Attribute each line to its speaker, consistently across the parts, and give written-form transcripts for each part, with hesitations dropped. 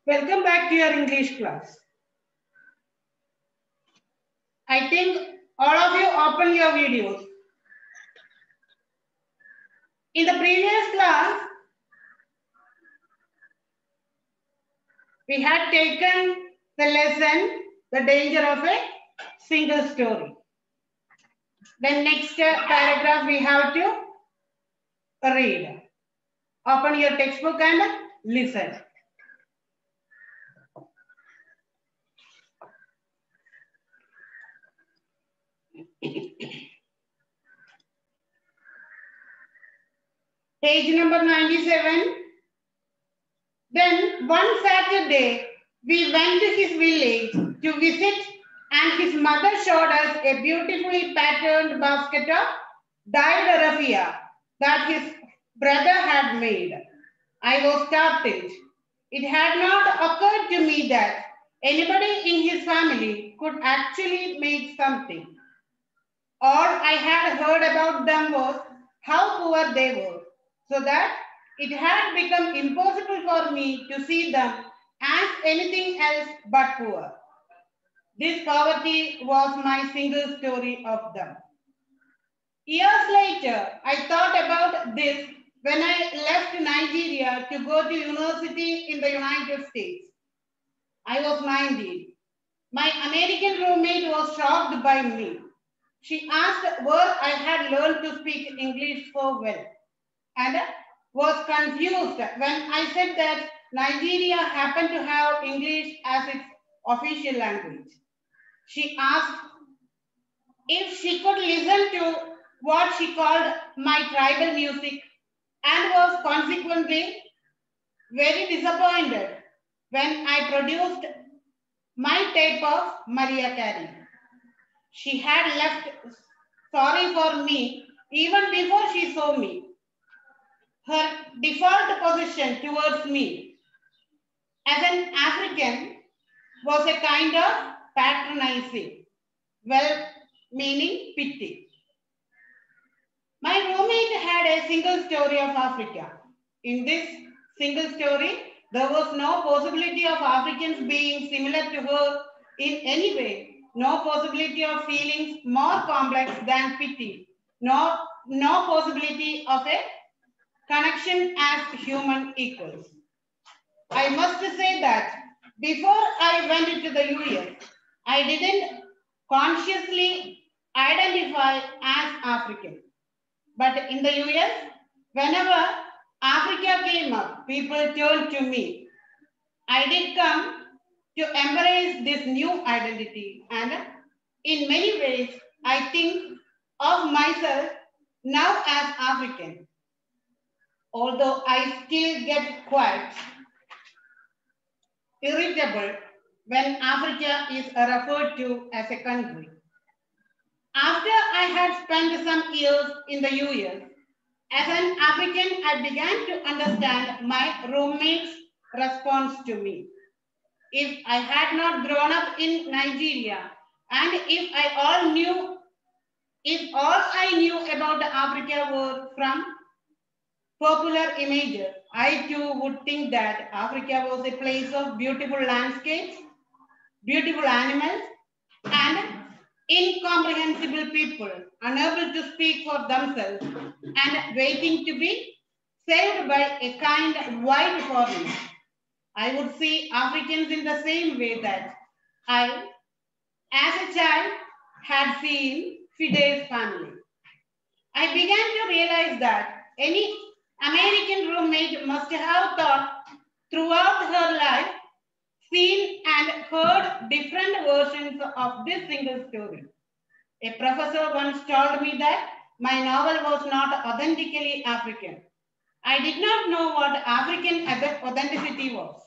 Speaker 1: Welcome back to your English class. I think all of you open your videos. In the previous class, we had taken the lesson, the danger of a single story. Then next paragraph we have to read. Open your textbook and listen. Page number 97. Then one Saturday, we went to his village to visit, and his mother showed us a beautifully patterned basket of dyed raffia that his brother had made. I was startled. It had not occurred to me that anybody in his family could actually make something. All I had heard about them was how poor they were, so that it had become impossible for me to see them as anything else but poor. This poverty was my single story of them. Years later, I thought about this when I left Nigeria to go to university in the United States. I was 19. My American roommate was shocked by me. She asked where I had learned to speak English so well and was confused when I said that Nigeria happened to have English as its official language. She asked if she could listen to what she called my tribal music and was consequently very disappointed when I produced my tape of Maria Carey. She had left sorry for me even before she saw me. Her default position towards me as an African was a kind of patronizing, well-meaning pity. My roommate had a single story of Africa. In this single story, there was no possibility of Africans being similar to her in any way, no possibility of feelings more complex than pity, no possibility of a connection as human equals. I must say that before I went into the US, I didn't consciously identify as African. But in the US, whenever Africa came up, people turned to me. I did come to embrace this new identity, and in many ways, I think of myself now as African, although I still get quite irritable when Africa is referred to as a country. After I had spent some years in the US, as an African, I began to understand my roommate's response to me. If I had not grown up in Nigeria, and if all I knew about Africa were from popular images, I too would think that Africa was a place of beautiful landscapes, beautiful animals, and incomprehensible people, unable to speak for themselves and waiting to be saved by a kind white foreigner. I would see Africans in the same way that I, as a child, had seen Fide's family. I began to realize that any American roommate must have thought throughout her life, seen and heard different versions of this single story. A professor once told me that my novel was not authentically African. I did not know what African authenticity was.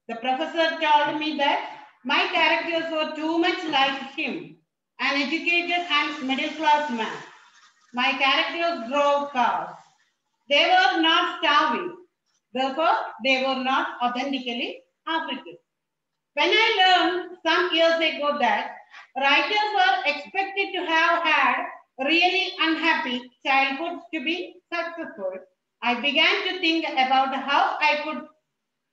Speaker 1: The professor told me that my characters were too much like him, an educated and middle class man. My characters drove cars. They were not starving. Therefore, they were not authentically African. When I learned some years ago that writers were expected to have had really unhappy childhoods to be successful, I began to think about how I could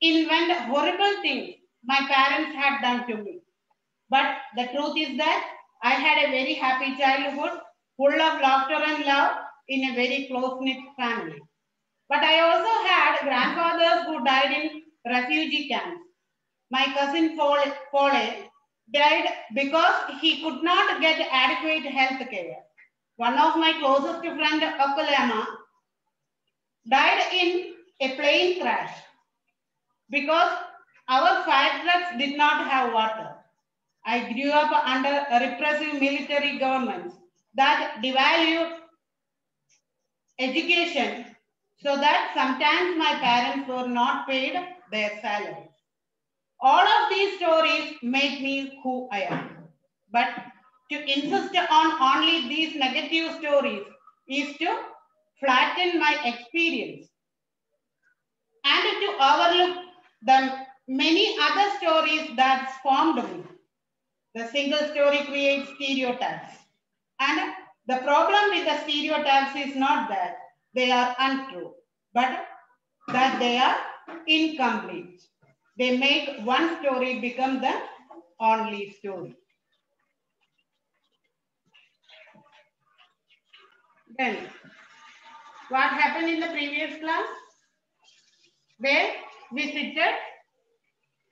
Speaker 1: invent horrible things my parents had done to me. But the truth is that I had a very happy childhood, full of laughter and love in a very close-knit family. But I also had grandfathers who died in refugee camps. My cousin Paul died because he could not get adequate health care. One of my closest friend, Okolama, died in a plane crash because our fire trucks did not have water. I grew up under repressive military governments that devalued education so that sometimes my parents were not paid their salaries. All of these stories make me who I am. But to insist on only these negative stories is to flatten my experience and to overlook the many other stories that formed me. The single story creates stereotypes. And the problem with the stereotypes is not that they are untrue, but that they are incomplete. They make one story become the only story. Then, what happened in the previous class? They visited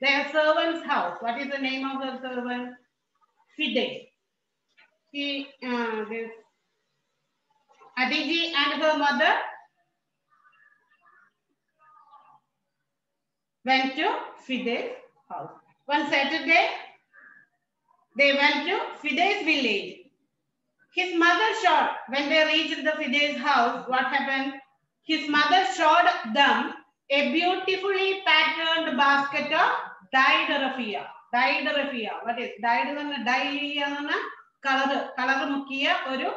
Speaker 1: their servant's house. What is the name of the servant? Fide. This Aditi and her mother went to Fide's house. One Saturday, they went to Fide's village. His mother showed, when they reached the Fide's house, what happened? His mother showed them a beautifully patterned basket of dyed raffia. Dyed raffia. What is dyed? Dye color mukiya oru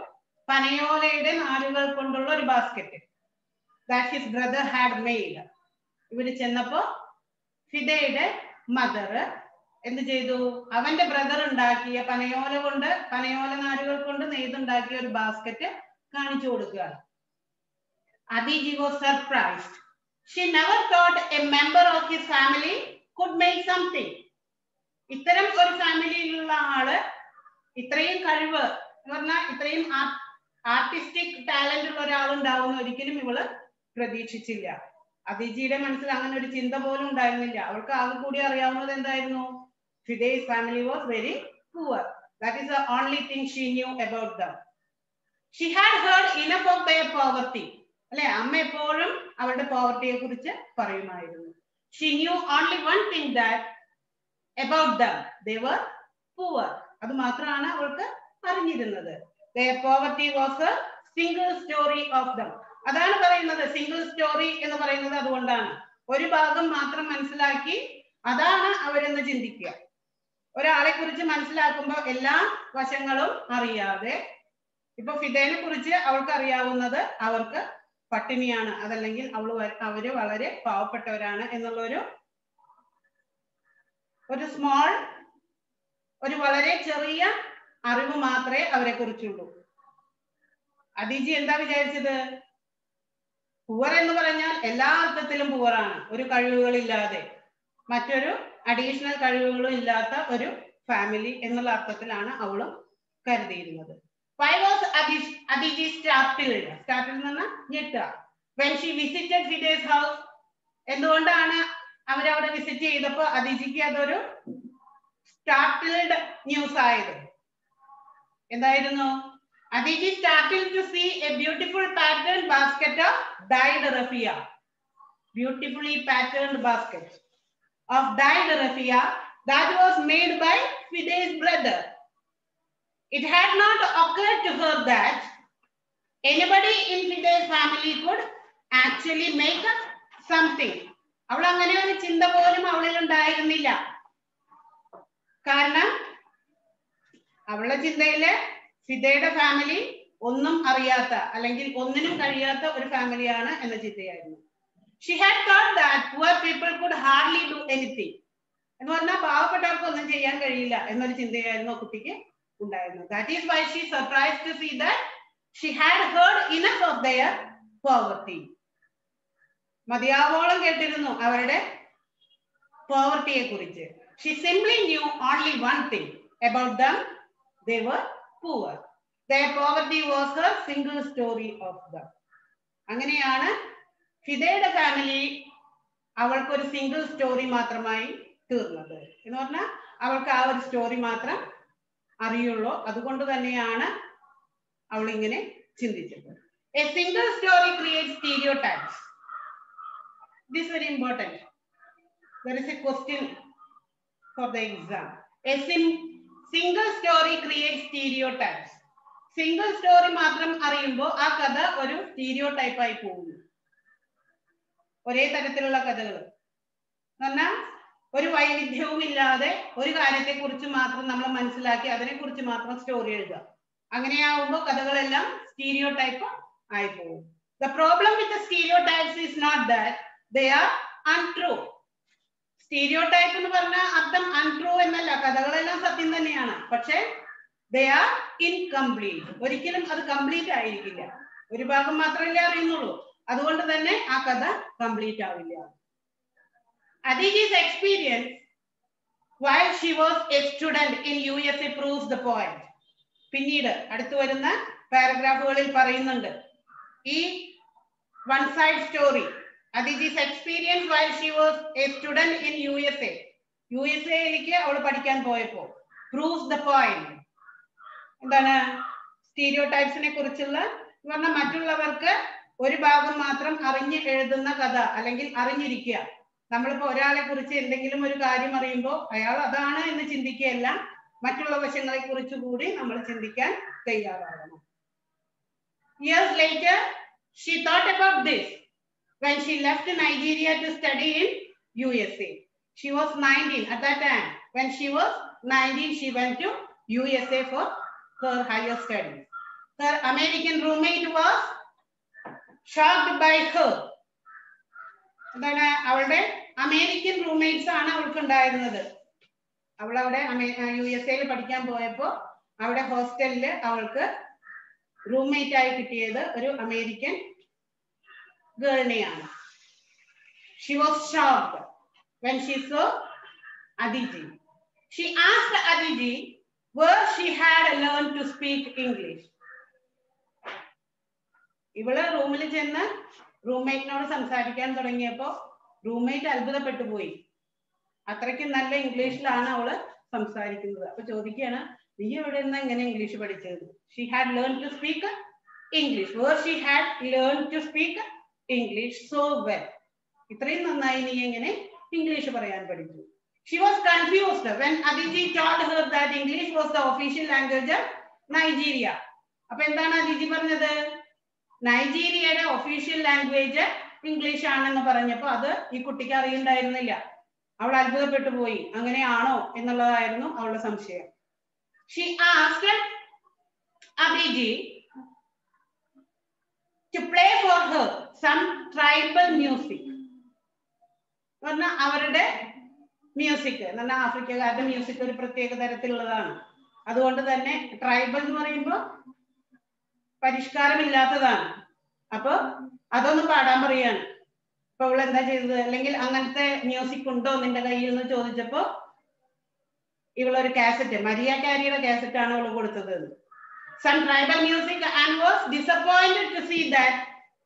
Speaker 1: പനയോലയുടെ നാരുകൾ കൊണ്ടുള്ള ഒരു basket that his brother had made. ഇവിടെ ചെന്നപ്പോ ഫിദയുടെ mother എന്ത് ചെയ്തു? അവന്റെ brother ഉണ്ടാക്കിയ പനയോല നാരുകൾ കൊണ്ട് നെയ്തുണ്ടാക്കിയ ഒരു ബാസ്ക്കറ്റ് കാണിച്ചു കൊടുക്കുകയാണ്. Aditi was surprised. She never thought a member of his family could make something. ഇത്തരം ഒരു ഫാമിലിയിലുള്ള ആള് ഇത്രയും കഴിവ് എന്ന് പറഞ്ഞാൽ ഇത്രയും ആർട്ടിസ്റ്റിക് ടാലന്റ് ഉള്ള ഒരാളുണ്ടാവുന്ന ഒരിക്കലും ഇവള് പ്രതീക്ഷിച്ചില്ല. അതിജിയുടെ മനസ്സിൽ അങ്ങനെ ഒരു ചിന്ത പോലും ഉണ്ടായിരുന്നില്ല. അവൾക്ക് ആകെ കൂടി അറിയാവുന്നത് എന്തായിരുന്നു? Fide's family was very poor. That is the only thing she knew about them. She had heard enough of their poverty. അല്ലെ, അമ്മ എപ്പോഴും അവരുടെ പോവർട്ടിയെ കുറിച്ച് പറയുമായിരുന്നു. She knew only one thing that about them. They were poor. അത് മാത്രമാണ് അവൾക്ക് അറിഞ്ഞിരുന്നത്. Their poverty was a single story of them. അതാണ് പറയുന്നത് സിംഗിൾ സ്റ്റോറി എന്ന് പറയുന്നത്. അതുകൊണ്ടാണ് ഒരു ഭാഗം മാത്രം മനസ്സിലാക്കി അതാണ് അവരെന്ന് ചിന്തിക്കുക. ഒരാളെ കുറിച്ച് മനസ്സിലാക്കുമ്പോൾ എല്ലാ വശങ്ങളും അറിയാതെ, ഇപ്പൊ ഫിദേനെ കുറിച്ച് അവൾക്ക് അറിയാവുന്നത് അവർക്ക് പട്ടിണിയാണ്, അതല്ലെങ്കിൽ അവര് വളരെ പാവപ്പെട്ടവരാണ് എന്നുള്ളൊരു സ്മോൾ ഒരു വളരെ ചെറിയ അറിവ് മാത്രമേ അവരെ കുറിച്ചുള്ളൂ. അതിജി എന്താ വിചാരിച്ചത്? പൂവർ എന്ന് പറഞ്ഞാൽ എല്ലാ അർത്ഥത്തിലും പൂവറാണ്, ഒരു കഴിവുകളില്ലാതെ മറ്റൊരു അഡീഷണൽ കഴിവുകളും ഇല്ലാത്ത ഒരു ഫാമിലി എന്നുള്ള അർത്ഥത്തിലാണ് അവളും കരുതിയിരുന്നത്. Why was Aditi startled? Startled എന്ന് പറഞ്ഞാൽ ഞെട്ടുക. When she visited Fide's house, എന്തുകൊണ്ടാണ് അവരവിടെ വിസിറ്റ് ചെയ്തപ്പോ അതിജിക്ക് അതൊരു സ്റ്റാർട്ടിൽഡ് ന്യൂസ് ആയത്? എന്തായിരുന്നു? Aditi started to see a beautiful patterned basket of dyed raffia. Beautifully patterned basket of dyed raffia that was made by Fide's brother. It had not occurred to her that anybody in Fide's family could actually make something. അവൾ അങ്ങനെ ഒരു ചിന്ത പോലും അവളിൽ ഉണ്ടായിരുന്നില്ല. കാരണം അവളുടെ ചിന്തയില് ഫിദയുടെ family ഒന്നും അറിയാത്ത അല്ലെങ്കിൽ ഒന്നിനും കഴിയാത്ത ഒരു ഫാമിലിയാണ് എന്ന ചിന്തയായിരുന്നു. She had thought that poor people could hardly do anything. എന്ന് പറഞ്ഞാൽ പാവപ്പെട്ടവർക്ക് ഒന്നും ചെയ്യാൻ കഴിയില്ല എന്നൊരു ചിന്തയായിരുന്നു ആ കുട്ടിക്ക് ഉണ്ടായിരുന്നത്. That is why she surprised to see that she had heard enough of their poverty. മതിയാവോളം കേട്ടിരുന്നു അവരുടെ പോവർട്ടിയെ കുറിച്ച്. She simply knew only one thing about them. They were poor. Their poverty was her single story of them. അങ്ങനെയാണ് ഫിദയുടെ family അവൾക്കൊരു single story മാത്രമായി തീർന്നത്. എന്ന് പറഞ്ഞാൽ അവൾക്ക് ആ ഒരു സ്റ്റോറി മാത്രം അറിയുള്ളൂ. അതുകൊണ്ട് തന്നെയാണ് അവൾ ഇങ്ങനെ ചിന്തിച്ചത്. A single story creates stereotypes. This is very important. There is a question for the exam. A single story creates stereotypes. Single story മാത്രം അറിയുമ്പോൾ ആ കഥ ഒരു സ്റ്റീരിയോടൈപ്പ് ആയി പോകുന്നു. ഒരേ തരത്തിലുള്ള കഥകൾ പറഞ്ഞാൽ ഒരു വൈവിധ്യവും ഇല്ലാതെ ഒരു കാര്യത്തെ കുറിച്ച് മാത്രം നമ്മൾ മനസ്സിലാക്കി അതിനെ കുറിച്ച് മാത്രം സ്റ്റോറി എഴുതുക. അങ്ങനെയാവുമ്പോൾ കഥകളെല്ലാം സ്റ്റീരിയോടൈപ്പ് ആയി പോകും. The problem with the stereotypes is not that they are untrue. Stereotype എന്ന് പറഞ്ഞാൽ അർത്ഥം untrue എന്നല്ല, കഥകളെല്ലാം സത്യം തന്നെയാണ്. പക്ഷെ they are incomplete. ഒരിക്കലും അത് കംപ്ലീറ്റ് ആയിരിക്കില്ല. ഒരു ഭാഗം മാത്രമല്ലേ അറിയുന്നുള്ളൂ. അതുകൊണ്ട് തന്നെ ആ കഥ കംപ്ലീറ്റ് ആവില്ല. Aditi's experience while she was a student in USA proves the point. പിന്നീട് അടുത്ത് വരുന്ന പാരഗ്രാഫുകളിൽ പറയുന്നുണ്ട് ഈ one side story Aditi's experience while she was a student in USA. യുഎസ്എയിലേക്ക് അവൾ പഠിക്കാൻ പോയപ്പോ proves the point. എന്താണ്? സ്റ്റീരിയോടൈപ്സിനെ കുറിച്ചുള്ള പറഞ്ഞാൽ മറ്റുള്ളവർക്ക് ഒരു ഭാഗം മാത്രം അറിഞ്ഞ് എഴുതുന്ന കഥ അല്ലെങ്കിൽ അറിഞ്ഞിരിക്കുക. നമ്മളിപ്പോ ഒരാളെ കുറിച്ച് എന്തെങ്കിലും ഒരു കാര്യം അറിയുമ്പോൾ അയാൾ അതാണ് എന്ന് ചിന്തിക്കുകയല്ല, മറ്റുള്ള വശങ്ങളെ കുറിച്ച് കൂടി നമ്മൾ ചിന്തിക്കാൻ തയ്യാറാകണം. Years later, she thought about this when she left Nigeria to study in USA. She was 19 at that time. When she was 19, she went to USA for her higher studies. Her American roommate was shocked by her. എന്താണ്? അവളുടെ American roommates ആണ് അവൾക്ക് ഉണ്ടായിരുന്നത്. അവൾ അവിടെ USA പഠിക്കാൻ പോയപ്പോ അവിടെ ഹോസ്റ്റലില് അവൾക്ക് റൂംമേറ്റ് ആയി കിട്ടിയത് ഒരു American ഗേളിനെയാണ്. She was shocked when she saw Aditi. She asked Aditi where she had learned to speak English. ഇവള് റൂമിൽ ചെന്ന് റൂംമേറ്റിനോട് സംസാരിക്കാൻ തുടങ്ങിയപ്പോ റൂംമേറ്റ് അത്ഭുതപ്പെട്ടു പോയി. അത്രയ്ക്ക് നല്ല ഇംഗ്ലീഷിലാണ് അവള് സംസാരിക്കുന്നത്. അപ്പൊ ചോദിക്കുകയാണ്, നീ എവിടെ നിന്ന് എങ്ങനെ ഇംഗ്ലീഷ് പഠിച്ചത്? She had learned to speak English. Where she had learned to speak English so well. ഇത്രയും നന്നായി നീ എങ്ങനെ ഇംഗ്ലീഷ് പറയാൻ പഠിച്ചു? She was confused when Aditi told her that English was the official language of Nigeria. അപ്പൊ എന്താണ് അദിതി പറഞ്ഞത്? നൈജീരിയയുടെ official language English ആണെന്ന് പറഞ്ഞപ്പോ അത് ഈ കുട്ടിക്ക് അറിയണ്ടായിരുന്നില്ല. അവൾ അത്ഭുതപ്പെട്ടു പോയി. അങ്ങനെയാണോ എന്നുള്ളതായിരുന്നു അവളുടെ സംശയം. She asked Aditi to play for her some tribal music. പറഞ്ഞാൽ അവരുടെ മ്യൂസിക് എന്ന് പറഞ്ഞാൽ ആഫ്രിക്കക്കാരുടെ മ്യൂസിക് ഒരു പ്രത്യേക തരത്തിലുള്ളതാണ്. അതുകൊണ്ട് തന്നെ ട്രൈബൽ എന്ന് പറയുമ്പോൾ പരിഷ്കാരമില്ലാത്തതാണ്. അപ്പൊ അതൊന്ന് പാടാൻ പറയാണ്. അപ്പൊ അവൾ എന്താ ചെയ്തത്? അല്ലെങ്കിൽ അങ്ങനത്തെ മ്യൂസിക് ഉണ്ടോ നിന്റെ കയ്യിൽ എന്ന് ചോദിച്ചപ്പോ ഇവളൊരു കാസറ്റ്, മരിയ കാരിയുടെ കാസറ്റ് ആണ് അവൾ കൊടുത്തത്. Some tribal music and was disappointed to see that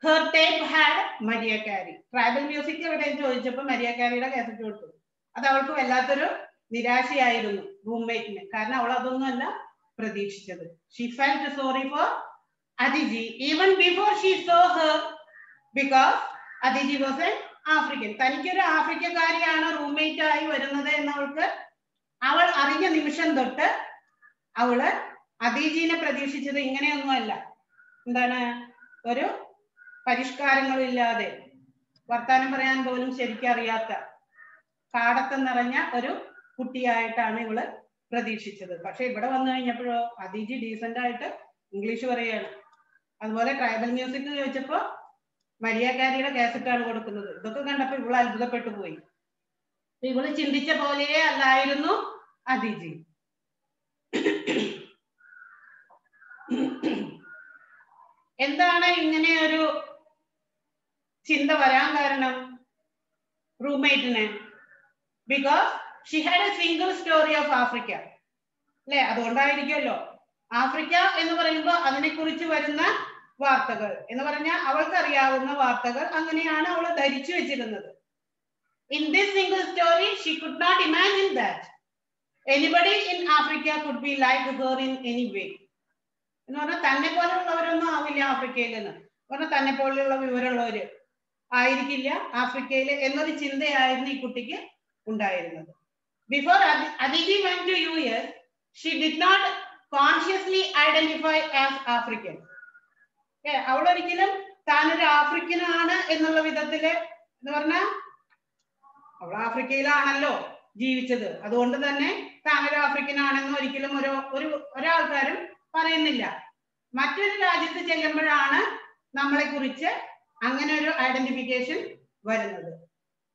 Speaker 1: her tape had Mariah Carey. Tribal music എവിടെയെന്ന് ചോദിച്ചപ്പോ മരിയ കാരിയുടെ കാസറ്റ് കൊടുത്തു. അത് അവൾക്ക് വല്ലാത്തൊരു നിരാശയായിരുന്നു റൂംമേറ്റിന്. കാരണം അവൾ അതൊന്നുമല്ല പ്രതീക്ഷിച്ചത്. She felt sorry for Aditi even before she saw her because Aditi was an African. തനിക്കൊരു ആഫ്രിക്കക്കാരിയാണ് റൂംമേറ്റ് ആയി വരുന്നത് എന്നവൾക്ക് അവൾ അറിഞ്ഞ നിമിഷം തൊട്ട് അവള് അദീജിനെ പ്രതീക്ഷിച്ചത് ഇങ്ങനെയൊന്നുമല്ല. എന്താണ്? ഒരു പരിഷ്കാരങ്ങളും ഇല്ലാതെ വർത്താനം പറയാൻ പോലും ശരിക്കും അറിയാത്ത കാടത്തം നിറഞ്ഞ ഒരു കുട്ടിയായിട്ടാണ് ഇവള് പ്രതീക്ഷിച്ചത്. പക്ഷെ ഇവിടെ വന്നു കഴിഞ്ഞപ്പോഴോ അദീജി ഡീസന്റ് ആയിട്ട് ഇംഗ്ലീഷ് പറയാണ്. അതുപോലെ ട്രൈബൽ മ്യൂസിക് ചോദിച്ചപ്പോ മരിയ കാരിയുടെ കാസറ്റാണ് കൊടുക്കുന്നത്. ഇതൊക്കെ കണ്ടപ്പോ ഇവള് അത്ഭുതപ്പെട്ടു പോയി. ഇവള് ചിന്തിച്ച പോലെയേ അല്ലായിരുന്നു അദീജി. എന്താണ് ഇങ്ങനെ ഒരു ചിന്ത വരാൻ കാരണം? റൂംമേറ്റിന് because she had a single story of Africa. അല്ലെ, അതുകൊണ്ടായിരിക്കുമല്ലോ ആഫ്രിക്ക എന്ന് പറയുമ്പോൾ അതിനെക്കുറിച്ച് വരുന്ന വാർത്തകൾ എന്ന് പറഞ്ഞാൽ അവൾക്ക് അറിയാവുന്ന വാർത്തകൾ അങ്ങനെയാണ് അവൾ ധരിച്ചു വെച്ചിരുന്നത്. In this single story, she could not imagine that anybody in Africa could be like her in any way. എന്ന് പറഞ്ഞാൽ തന്നെ പോലെയുള്ളവരൊന്നും ആവില്ല ആഫ്രിക്കയിൽ നിന്ന് പറഞ്ഞാൽ തന്നെ പോലെയുള്ള വിവരമുള്ളവര് ആയിരിക്കില്ല ആഫ്രിക്കയിൽ എന്നൊരു ചിന്തയായിരുന്നു ഈ കുട്ടിക്ക് ഉണ്ടായിരുന്നത്. Before Aditi went to US, she did not consciously identify as African. അവൾ ഒരിക്കലും താനൊരു ആഫ്രിക്കനാണ് എന്നുള്ള വിധത്തില് എന്ന് പറഞ്ഞാൽ അവൾ ആഫ്രിക്കയിലാണല്ലോ ജീവിച്ചത്, അതുകൊണ്ട് തന്നെ താനൊരു ആഫ്രിക്കനാണെന്ന് ഒരിക്കലും ഒരാൾക്കാരും പറയുന്നില്ല. മറ്റൊരു രാജ്യത്ത് ചെല്ലുമ്പോഴാണ് നമ്മളെ കുറിച്ച് അങ്ങനെ ഒരു ഐഡന്റിഫിക്കേഷൻ വരുന്നത്.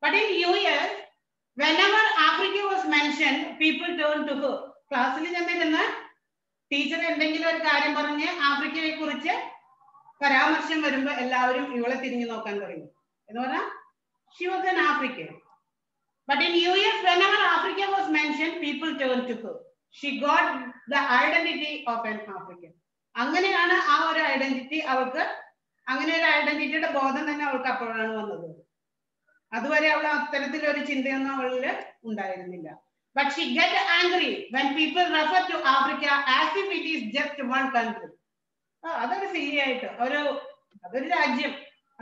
Speaker 1: But in US, whenever Africa was mentioned, people turned to her. ക്ലാസ്സിൽ ചെന്നിരുന്ന ടീച്ചർ എന്തെങ്കിലും ഒരു കാര്യം പറഞ്ഞ് ആഫ്രിക്കയെ കുറിച്ച് പരാമർശം വരുമ്പോ എല്ലാവരും ഇവളെ തിരിഞ്ഞു നോക്കാൻ തുടങ്ങി. എന്ന് പറഞ്ഞാൽ she was an African. But in US, whenever Africa was mentioned, people turned to her. She got the identity of an African. അങ്ങനെയാണ് ആ ഒരു ഐഡന്റിറ്റി അവൾക്ക്, അങ്ങനെ ഒരു ഐഡന്റിറ്റിയുടെ ബോധം തന്നെ അവൾക്ക് അപ്പോഴാണ് വന്നത്. അതുവരെ അവൾ അത്തരത്തിലൊരു ചിന്തയൊന്നും അവളിൽ ഉണ്ടായിരുന്നില്ല. But she get angry when people refer to Africa as if it is just one country. അതൊരു സില്ലി ആയിട്ട് അതൊരു രാജ്യം,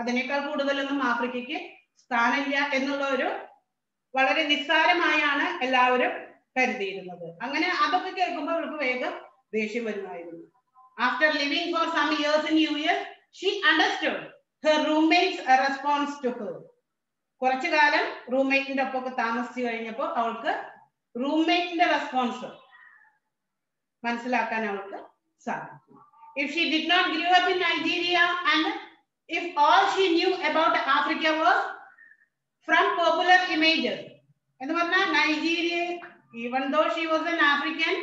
Speaker 1: അതിനേക്കാൾ കൂടുതലൊന്നും ആഫ്രിക്കയ്ക്ക് സ്ഥാനമില്ല എന്നുള്ള ഒരു വളരെ നിസ്സാരമായാണ് എല്ലാവരും കരുതിയിരുന്നത്. അങ്ങനെ അതൊക്കെ കേൾക്കുമ്പോൾ അവൾക്ക് വേഗം ദേഷ്യം വരുമായിരുന്നു. After living for some years in US, she understood her roommate's response to her. കുറച്ചു കാലം റൂംമേറ്റിന്റെ ഒപ്പം താമസിച്ചു കഴിഞ്ഞപ്പോൾ അവൾക്ക് റൂംമേറ്റിന്റെ റെസ്പോൺസ് മനസ്സിലാക്കാൻ അവൾക്ക് സാധിക്കും. If she did not grow up in Nigeria and if all she knew about Africa was from popular images, എന്ന് പറഞ്ഞാൽ Nigeria, even though she was an African,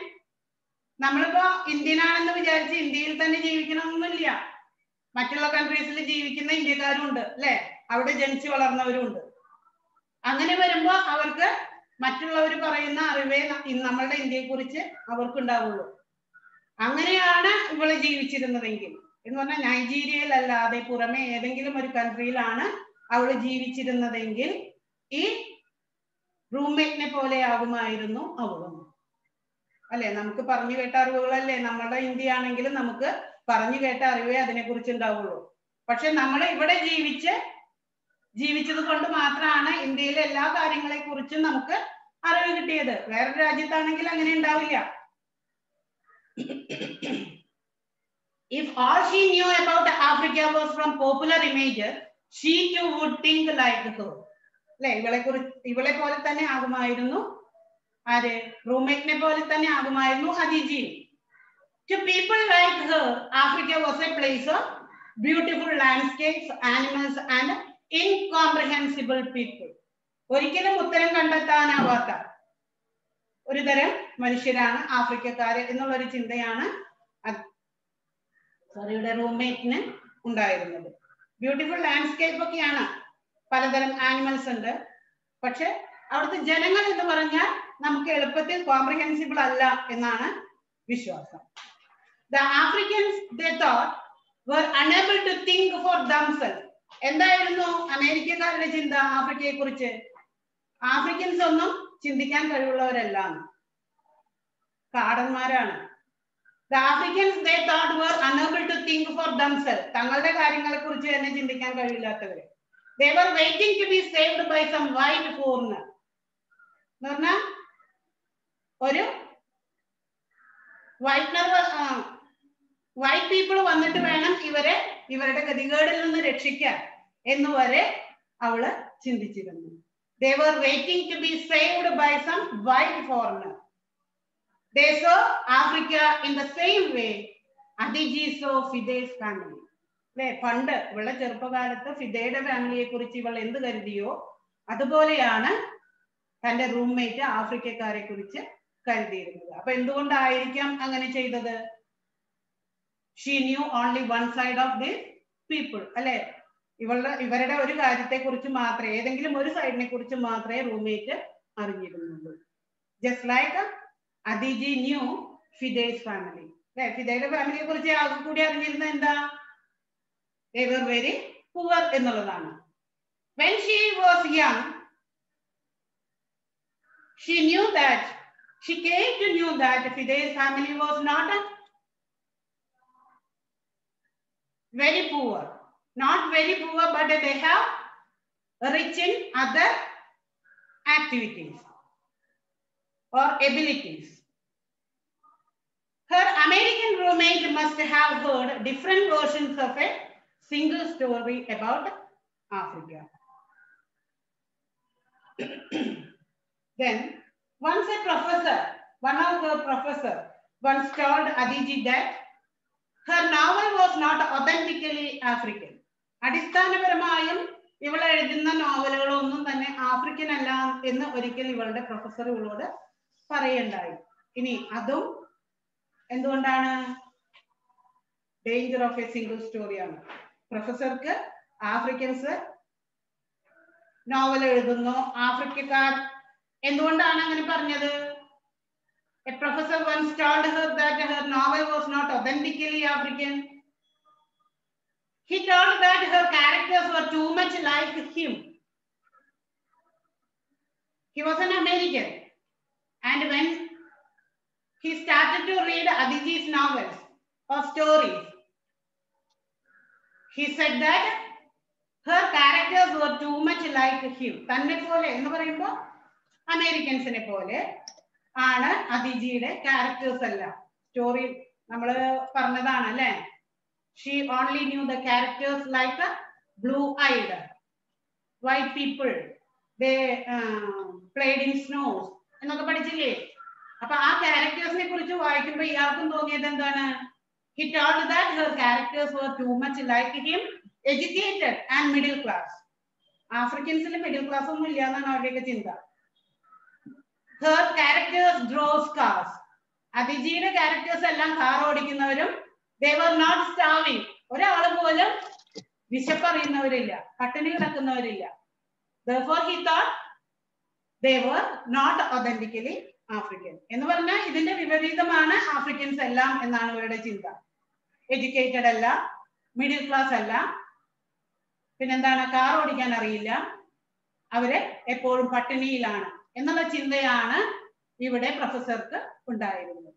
Speaker 1: നമ്മളിപ്പോ ഇന്ത്യനാണെന്ന് വിചാരിച്ച് ഇന്ത്യയിൽ തന്നെ ജീവിക്കണമെന്നില്ല. മറ്റുള്ള കൺട്രീസിൽ ജീവിക്കുന്ന ഇന്ത്യക്കാരും ഉണ്ട് അല്ലെ, അവിടെ ജനിച്ചു വളർന്നവരും ഉണ്ട്. അങ്ങനെ വരുമ്പോ അവർക്ക് മറ്റുള്ളവർ പറയുന്ന അറിവേ നമ്മളുടെ ഇന്ത്യയെ കുറിച്ച് അവർക്കുണ്ടാവുള്ളൂ. അങ്ങനെയാണ് ഇവള് ജീവിച്ചിരുന്നതെങ്കിൽ എന്ന് പറഞ്ഞാൽ നൈജീരിയയിലല്ലാതെ പുറമെ ഏതെങ്കിലും ഒരു കൺട്രിയിലാണ് അവള് ജീവിച്ചിരുന്നതെങ്കിൽ ഈ റൂംമേറ്റിനെ പോലെ ആകുമായിരുന്നു അവളും. അല്ലെ, നമുക്ക് പറഞ്ഞു കേട്ട അറിവുകളല്ലേ, നമ്മുടെ ഇന്ത്യ ആണെങ്കിലും നമുക്ക് പറഞ്ഞു കേട്ട അറിവേ അതിനെ കുറിച്ച് ഉണ്ടാവുള്ളൂ. പക്ഷെ നമ്മൾ ഇവിടെ ജീവിച്ചത് കൊണ്ട് മാത്രമാണ് ഇന്ത്യയിലെ എല്ലാ കാര്യങ്ങളെ കുറിച്ചും നമുക്ക് അറിവ് കിട്ടിയത്. വേറൊരു രാജ്യത്താണെങ്കിൽ അങ്ങനെ ഉണ്ടാവില്ല. If all she knew about Africa was from popular images, she too would think like her. അല്ലെ, ഇവളെ പോലെ തന്നെ ആകുമായിരുന്നു ആര്, റൂംമേറ്റിനെ പോലെ തന്നെ ആകുമായിരുന്നു അതിജി. To people like her, Africa was a place of beautiful landscapes, animals and incomprehensible people. ഒരിക്കലും ഉത്തരം കണ്ടെത്താനാവാത്ത ഒരു തരം മനുഷ്യരാണ് ആഫ്രിക്കക്കാര് എന്നുള്ളൊരു ചിന്തയാണ് സോറിയുടെ റൂംമേറ്റിന് ഉണ്ടായിരുന്നത്. ബ്യൂട്ടിഫുൾ ലാൻഡ്സ്കേപ്പ് ഒക്കെയാണ്, പലതരം ആനിമൽസ് ഉണ്ട്. പക്ഷെ അവിടുത്തെ ജനങ്ങൾ എന്ന് പറഞ്ഞാൽ നമുക്ക് എളുപ്പത്തിൽ കോംപ്രിഹെൻസിബിൾ അല്ല എന്നാണ് വിശ്വാസം. The Africans, they thought, were unable to think for themselves. എന്തായിരുന്നു അമേരിക്കക്കാരുടെ ചിന്ത ആഫ്രിക്കയെ കുറിച്ച്? ആഫ്രിക്കൻസ് ഒന്നും ചിന്തിക്കാൻ കഴിവുള്ളവരല്ല, കാടന്മാരാണ്. The Africans, they thought, were unable to think for themselves. തങ്ങളുടെ കാര്യങ്ങളെ കുറിച്ച് തന്നെ ചിന്തിക്കാൻ കഴിവില്ലാത്തവര്. They were waiting to be saved by some white foreigner. എന്ന് പറഞ്ഞാൽ ഒരു വൈറ്റ് പീപ്പിൾ വന്നിട്ട് വേണം ഇവരുടെ ഗതികേടിൽ നിന്ന് രക്ഷിക്കാൻ എന്നുവരെ അവള് ചിന്തിച്ചിരുന്നു. They were waiting to be saved by some white foreigner. They saw Africa in the same way Aditi saw Fide's family. അല്ലെ, പണ്ട് ഇവളുടെ ചെറുപ്പകാലത്ത് ഫിദയുടെ ഫാമിലിയെ കുറിച്ച് ഇവൾ എന്ത് കരുതിയോ അതുപോലെയാണ് തന്റെ റൂംമേറ്റ് ആഫ്രിക്കക്കാരെ കുറിച്ച് കരുതിയിരുന്നത്. അപ്പൊ എന്തുകൊണ്ടായിരിക്കാം അങ്ങനെ ചെയ്തത്? She knew only one side of the people. അല്ലെ, ഇവരുടെ ഒരു കാര്യത്തെ കുറിച്ച് മാത്രമേ, ഏതെങ്കിലും ഒരു സൈഡിനെ കുറിച്ച് മാത്രമേ റൂംമേറ്റ് അറിഞ്ഞിരുന്നുള്ളൂ. Just like Adiji knew Fide's family. ഫിദയുടെ ഫാമിലിയെ കുറിച്ച് ആകെ കൂടി അറിഞ്ഞിരുന്നത് എന്താ? They were very poor എന്നുള്ളതാണ്. When she was young, she came to know that Fide's family was not very poor. Not very poor, but they have rich in other activities or abilities. Her American roommate must have heard different versions of a single story about Africa. Then, once a professor, one of her professors, once told Adiji that her novel was not authentically African. അടിസ്ഥാനപരമായും ഇവൾ എഴുതുന്ന നോവലുകളൊന്നും തന്നെ African അല്ല എന്ന് ഒരിക്കൽ ഇവളുടെ professor ഇവളോട് പറയുണ്ടായി. ഇനി അതും എന്തുകൊണ്ടാണ്? ഡേഞ്ചർ ഓഫ് എ സിംഗിൾ സ്റ്റോറിയാണ്. പ്രൊഫസർക്ക് ആഫ്രിക്കൻസ് നോവൽ എഴുതുന്നു, ആഫ്രിക്കക്കാർ എന്തുകൊണ്ടാണ് അങ്ങനെ പറഞ്ഞത്? A professor once told her that her novel was not authentically African. He told that her characters were too much like him. He was an American, and when he started to read Adiji's novels or stories, he said that her characters were too much like him. തന്നെ പോലെ എന്ന് പറയുമ്പോൾ അമേരിക്കൻസിനെ പോലെ ആണ് അതിജിയുടെ characters എല്ലാം. Story നമ്മൾ പറഞ്ഞതാണ് അല്ലേ? She only knew the characters like blue-eyed white people. They played in snows എന്നൊക്കെ പഠിച്ചില്ലേ? അപ്പൊ ആ ക്യാരക്ടേഴ്സിനെ കുറിച്ച് വായിക്കുമ്പോൾ ഇയാൾക്കും തോന്നിയത് എന്താണ്? He told that her characters were too much like him, educated and middle class. ആഫ്രിക്കൻസിൽ മിഡിൽ ക്ലാസ് ഒന്നും ഇല്ല എന്നാണ് അവരുടെയൊക്കെ ചിന്ത. Her characters drove cars. അതിജിയുടെ ക്യാരക്ടേഴ്സ് എല്ലാം കാർ ഓടിക്കുന്നവരും, they were not starving. ഒരാൾ പോലും വിശപ്പറിയുന്നവരില്ല, പട്ടിണി കിടക്കുന്നവരില്ല. Therefore he thought they were not authentically African. എന്ന് പറഞ്ഞാൽ ഇതിന്റെ വിപരീതമാണ് ആഫ്രിക്കൻസ് എല്ലാം എന്നാണ് അവരുടെ ചിന്ത. എഡ്യൂക്കേറ്റഡ് അല്ല, മിഡിൽ ക്ലാസ് അല്ല, പിന്നെന്താണ്, കാർ ഓടിക്കാൻ അറിയില്ല, അവര് എപ്പോഴും പട്ടിണിയിലാണ് എന്നുള്ള ചിന്തയാണ് ഇവിടെ പ്രൊഫസർക്ക് ഉണ്ടായിരുന്നത്.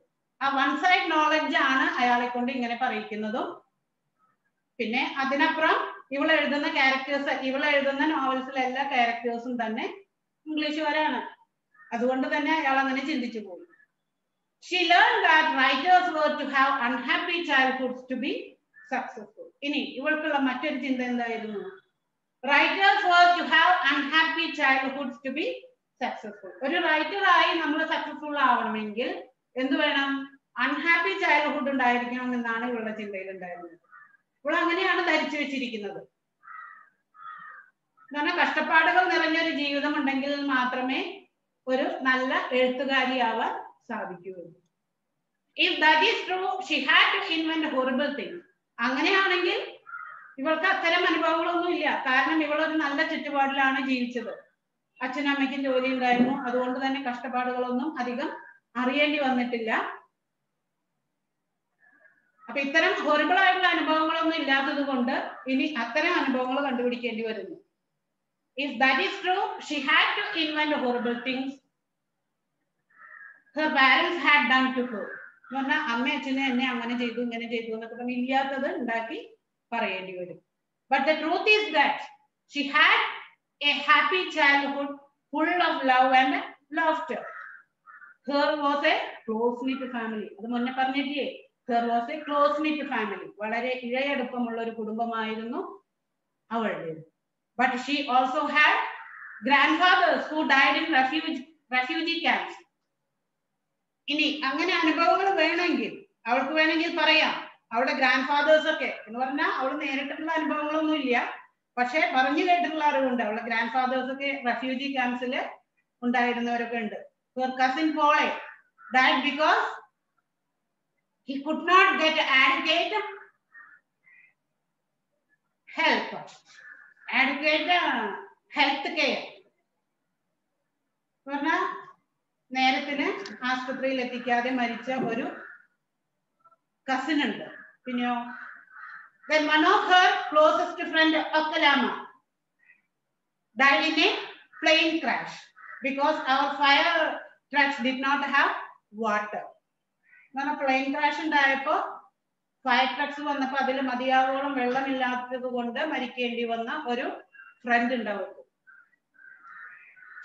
Speaker 1: ആ വൺ സൈഡ് നോളജ് ആണ് അയാളെ കൊണ്ട് ഇങ്ങനെ പറയിക്കുന്നതും. പിന്നെ അതിനപ്പുറം ഇവൾ എഴുതുന്ന ക്യാരക്ടേഴ്സ്, ഇവൾ എഴുതുന്ന നോവൽസിലെ എല്ലാ ക്യാരക്ടേഴ്സും തന്നെ ഇംഗ്ലീഷുകാരാണ്. അതുകൊണ്ട് തന്നെ അയാൾ അങ്ങനെ ചിന്തിച്ചു പോയി. She learned that writers were to have unhappy childhoods to be successful. ഇനി ഇവൾക്കുള്ള മറ്റൊരു ചിന്ത എന്തായിരുന്നു? Writers were to have unhappy childhoods to be successful. ഒരു റൈറ്ററായി നമ്മൾ സക്സസ്ഫുൾ ആവണമെങ്കിൽ എന്ത് വേണം? അൺഹാപ്പി ചൈൽഡ്ഹുഡ് ഉണ്ടായിരിക്കണം എന്നാണ് ഇവളുടെ ചിന്തയിൽ ഉണ്ടായിരുന്നത്. ഇപ്പോൾ അങ്ങനെയാണ് ധരിച്ചു വെച്ചിരിക്കുന്നത്. കാരണം കഷ്ടപ്പാടുകൾ നിറഞ്ഞൊരു ജീവിതം ഉണ്ടെങ്കിൽ മാത്രമേ ഒരു നല്ല എഴുത്തുകാരിയാവാൻ സാധിക്കുകയുള്ളൂ. If that is true, she had to invent horrible things. അങ്ങനെയാണെങ്കിൽ ഇവൾക്ക് അത്തരം അനുഭവങ്ങളൊന്നും ഇല്ല. കാരണം ഇവളൊരു നല്ല ചുറ്റുപാടിലാണ് ജീവിച്ചത്. അച്ഛനമ്മയ്ക്കും ജോലി ഉണ്ടായിരുന്നു. അതുകൊണ്ട് തന്നെ കഷ്ടപ്പാടുകളൊന്നും അധികം അറിയേണ്ടി വന്നിട്ടില്ല. അപ്പൊ ഇത്തരം ഹൊറിബിൾ ആയിട്ടുള്ള അനുഭവങ്ങളൊന്നും ഇല്ലാത്തത് കൊണ്ട് ഇനി അത്തരം അനുഭവങ്ങൾ കണ്ടുപിടിക്കേണ്ടി വരുന്നു. If that is true, she had to invent horrible things her parents had done to her. എന്ന് പറഞ്ഞാൽ അമ്മ അച്ഛനെ എന്നെ അങ്ങനെ ചെയ്തു ഇങ്ങനെ ചെയ്തു എന്നൊക്കെ പറഞ്ഞ് ഇല്ലാത്തത് ഉണ്ടാക്കി പറയേണ്ടി വരും. But the truth is that she had a happy childhood full of love and laughter. Her was a close-knit family. അത് മുന്നേ പറഞ്ഞില്ലേ? Her was a close-knit family. വളരെ ഇഴയടുപ്പമുള്ള ഒരു കുടുംബമായിരുന്നു അവളുടേത്. But she also had grandfathers who died in refugee camps. ഇനി അങ്ങനെ അനുഭവങ്ങൾ വേണമെങ്കിൽ അവൾക്ക് വേണമെങ്കിൽ പറയാം അവളുടെ ഗ്രാൻഡ് ഫാദേഴ്സ് ഒക്കെ എന്ന് പറഞ്ഞാൽ അവൾ നേരിട്ടുള്ള അനുഭവങ്ങളൊന്നും ഇല്ല, പക്ഷെ പറഞ്ഞു കേട്ടിട്ടുള്ള അറിവുണ്ട്. അവളുടെ ഗ്രാൻഡ് ഫാദേഴ്സ് ഒക്കെ റെഫ്യൂജി ക്യാമ്പ്സിൽ ഉണ്ടായിരുന്നവരൊക്കെ ഉണ്ട്. Her cousin Paul died because he could not get adequate help, adequate health care. പറഞ്ഞാൽ ആശുപത്രിയിൽ എത്തിക്കാതെ മരിച്ച ഒരു കസിൻ ഉണ്ട്. പിന്നെയോ then one of her closest friend Akkalama died in a plane crash because our fire trucks did not have water. അങ്ങനെ plain crash ഉണ്ടായപ്പോ fire trucks വന്നപ്പോ അതിൽ മതിയാവോളം വെള്ളമില്ലാത്തത് കൊണ്ട് മരിക്കേണ്ടി വന്ന ഒരു ഫ്രണ്ട് ഉണ്ടാവും.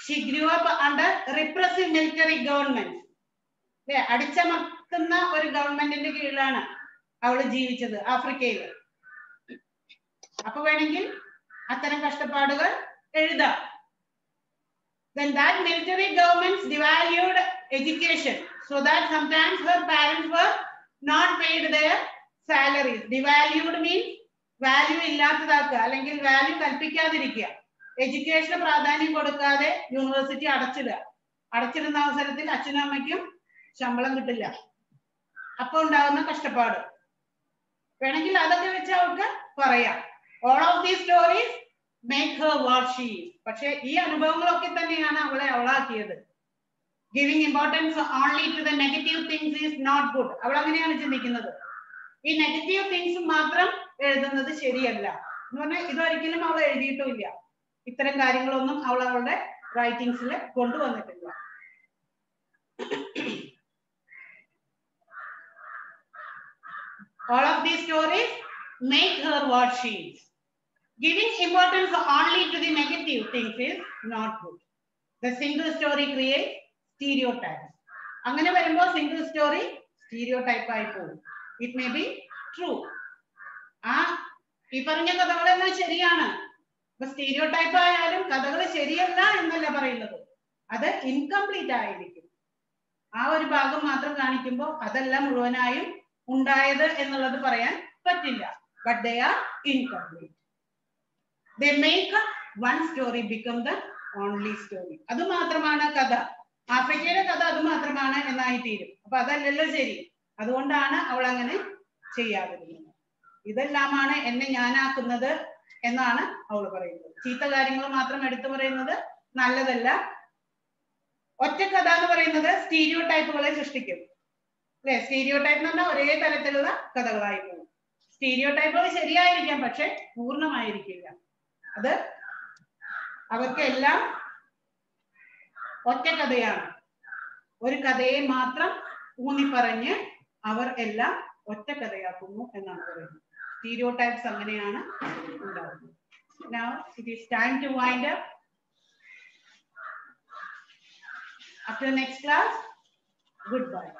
Speaker 1: She grew up under repressive military government. അടിച്ചമർത്തുന്ന ഒരു ഗവൺമെന്റിന്റെ കീഴിലാണ് അവള് ജീവിച്ചത് ആഫ്രിക്കയിൽ. അപ്പൊ വേണമെങ്കിൽ അത്തരം കഷ്ടപ്പാടുകൾ എഴുതാം. Then that military governments devalued education so that sometimes her parents were not paid their salaries. Devalued means value ഇല്ലാത്തതാക്കുക അല്ലെങ്കിൽ വാല്യൂ കൽപ്പിക്കാതിരിക്കുക. എഡ്യൂക്കേഷന് പ്രാധാന്യം കൊടുക്കാതെ യൂണിവേഴ്സിറ്റി അടച്ചിടുന്ന അവസരത്തിൽ അച്ഛനും അമ്മയ്ക്കും ശമ്പളം കിട്ടില്ല. അപ്പൊ ഉണ്ടാകുന്ന കഷ്ടപ്പാട് വേണമെങ്കിൽ അതൊക്കെ വെച്ച് അവൾക്ക് പറയാം. All of these stories make her what she is. പക്ഷെ ഈ അനുഭവങ്ങളൊക്കെ തന്നെയാണ് അവളെ അവളാക്കിയത്. Giving importance only to the negative things is not good. അവൾ അങ്ങനെയാണ് ചിന്തിക്കുന്നത്. ഈ നെഗറ്റീവ് തിങ്സ് മാത്രം എഴുതുന്നത് ശരിയല്ല എന്ന് പറഞ്ഞാൽ ഇതൊരിക്കലും അവൾ എഴുതിയിട്ടുമില്ല. ഇത്തരം കാര്യങ്ങളൊന്നും അവൾ അവളുടെ റൈറ്റിംഗ്സിൽ കൊണ്ടുവന്നിട്ടില്ല. All of these stories make her what she is. Giving importance only to the negative things is not good. The single story creates stereotypes. അങ്ങനെ വരുമ്പോൾ സിംഗിൾ സ്റ്റോറി സ്റ്റീരിയോടൈപ്പ് ആയി പോകും. It may be true. ഈ പറഞ്ഞ കഥകളെല്ലാം ശരിയാണ്. അപ്പൊ stereotype ആയാലും കഥകൾ ശരിയല്ല എന്നല്ല പറയുന്നത്, അത് ഇൻകംപ്ലീറ്റ് ആയിരിക്കും. ആ ഒരു ഭാഗം മാത്രം കാണിക്കുമ്പോൾ അതല്ല മുഴുവനായും ഉണ്ടായത് എന്നുള്ളത് പറയാൻ പറ്റില്ല. But they are incomplete. They make one story become the only story. അത് മാത്രമാണ് കഥ, ആഫ്രിക്കയുടെ കഥ അത് മാത്രമാണ് എന്നായി തീരും. അപ്പൊ അതല്ലല്ലോ ശരി. അതുകൊണ്ടാണ് അവൾ അങ്ങനെ ചെയ്യാതിരുന്നത്. ഇതെല്ലാമാണ് എന്നെ ഞാനാക്കുന്നത് എന്നാണ് അവൾ പറയുന്നത്. ചീത്ത കാര്യങ്ങൾ മാത്രം എടുത്തു പറയുന്നത് നല്ലതല്ല. ഒറ്റ കഥ എന്ന് പറയുന്നത് സ്റ്റീരിയോ ടൈപ്പുകളെ സൃഷ്ടിക്കും അല്ലെ? സ്റ്റീരിയോ ടൈപ്പ് എന്ന് പറഞ്ഞാൽ ഒരേ തരത്തിലുള്ള കഥകളായി പോകും. സ്റ്റീരിയോ ടൈപ്പുകൾ ശരിയായിരിക്കാം, പക്ഷെ പൂർണ്ണമായിരിക്കില്ല. അത് അവർക്കെല്ലാം ഒറ്റ കഥയാണ്. ഒരു കഥയെ മാത്രം ഊന്നിപ്പറഞ്ഞ് അവർ എല്ലാം ഒറ്റ കഥയാക്കുന്നു എന്നാണ് പറയുന്നത്. സ്റ്റീരിയോ ടൈപ്സ് അങ്ങനെയാണ് ഉണ്ടാകുന്നത്. Now it is time to wind up. After next class, goodbye.